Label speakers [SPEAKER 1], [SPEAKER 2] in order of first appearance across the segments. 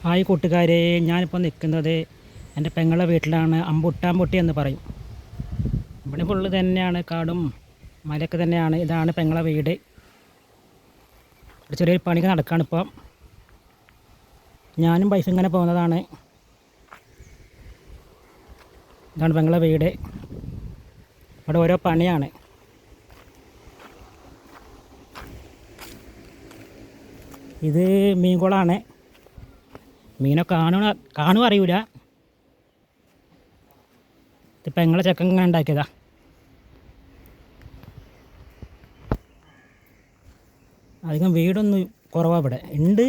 [SPEAKER 1] Hi കൂട്ടുകാരെ, ഞാനിപ്പോൾ നിൽക്കുന്നത് എൻ്റെ പെങ്ങളുടെ വീട്ടിലാണ്. അമ്പുട്ടാമ്പൊട്ടി എന്ന് പറയും. ഇവിടെ ഫുള്ള് തന്നെയാണ്, കാടും മലയൊക്കെ തന്നെയാണ്. ഇതാണ് പെങ്ങളുടെ വീട്. ഒരു ചെറിയൊരു പണിക്ക് നടക്കുകയാണ് ഇപ്പം. ഞാനും പൈസ ഇങ്ങനെ പോകുന്നതാണ്. ഇതാണ് പെങ്ങളുടെ വീട്. ഇവിടെ ഓരോ പണിയാണ്. ഇത് മീൻകുളമാണ്. മീനെ കാണുക അറിയൂല. ഇത് പെങ്ങളെ ചെക്കൻ ഇങ്ങനെ ഉണ്ടാക്കിയതാ. അധികം വീടൊന്നും കുറവാണ് ഇവിടെ. ഉണ്ട്,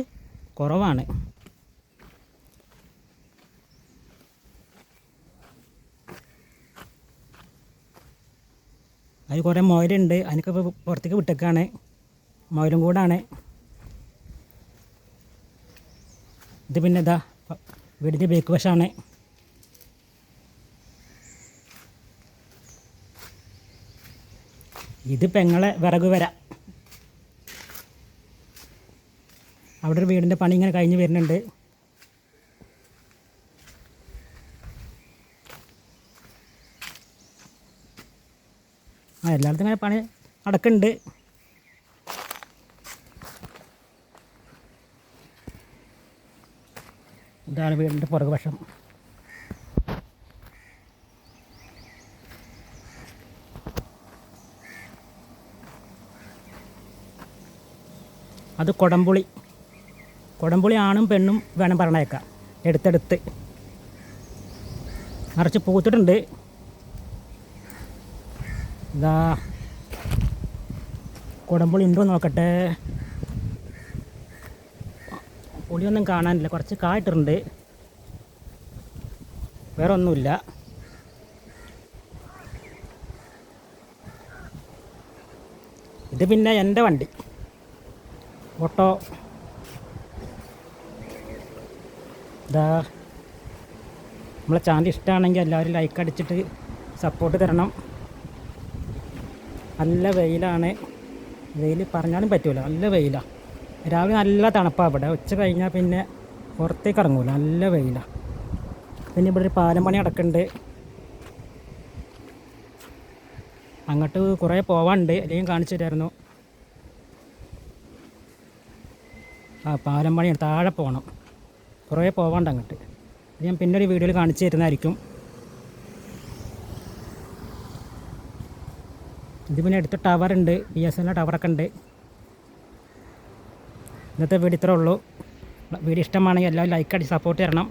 [SPEAKER 1] കുറവാണ്. അതിൽ കുറേ മുയലുണ്ട്. അതിനൊക്കെ ഇപ്പോൾ പുറത്തേക്ക് വിട്ടേക്കാണ്. മുയലും കൂടാണ്. ഇത് പിന്നെ ഇതാ വീടിൻ്റെ ബേക്ക് വശമാണ്. ഇത് പെങ്ങളെ വിറക് വര. അവിടെ ഒരു വീടിൻ്റെ പണി ഇങ്ങനെ കഴിഞ്ഞ് വരുന്നുണ്ട്. എല്ലായിടത്തും ഇങ്ങനെ പണി നടക്കുന്നുണ്ട്. ഇതാണ് വീടിൻ്റെ പുറകു വശം. അത് കൊടംപുളി. കൊടംപുളി ആണും പെണ്ണും വേണം പറഞ്ഞേക്കാം. എടുത്തെടുത്ത് നിറച്ച് പൂത്തിട്ടുണ്ട്. ഇതാ കൊടംപുളി ഉണ്ടോ നോക്കട്ടെ. പുളിയൊന്നും കാണാനില്ല. കുറച്ച് കായിട്ടുണ്ട്, വേറെ ഒന്നുമില്ല. ഇത് പിന്നെ എൻ്റെ വണ്ടി, ഓട്ടോ. ഇതാ നമ്മളെ ചാനൽ ഇഷ്ടമാണെങ്കിൽ എല്ലാവരും ലൈക്ക് അടിച്ചിട്ട് സപ്പോർട്ട് തരണം. നല്ല വെയിലാണ്. വെയിൽ പറഞ്ഞാലും പറ്റില്ല, നല്ല വെയിലാണ്. രാവിലെ നല്ല തണുപ്പാണ് ഇവിടെ. ഉച്ച കഴിഞ്ഞാൽ പിന്നെ പുറത്തേക്ക് ഇറങ്ങൂല, നല്ല വെയിലാണ്. പിന്നെ ഇവിടെ ഒരു പാലം പണി നടക്കുന്നുണ്ട്. അങ്ങോട്ട് കുറേ പോവാനുണ്ട്, അല്ലെങ്കിൽ കാണിച്ചു തരായിരുന്നു. പാലം പണിയാണ്, താഴെ പോകണം. കുറേ പോവാണ്ട് അങ്ങോട്ട്. ഞാൻ പിന്നെ ഒരു വീഡിയോയിൽ കാണിച്ചു തരുന്നതായിരിക്കും. ഇത് പിന്നെ അടുത്ത ടവറുണ്ട്, BSNL ടവറൊക്കെ ഉണ്ട്. ഇന്നത്തെ വീഡിയോ ഇത്രേ ഉള്ളൂ. വീഡിയോ ഇഷ്ടമാണെങ്കിൽ എല്ലാവരും ലൈക്ക് അടിച്ച് സപ്പോർട്ട് തരണം.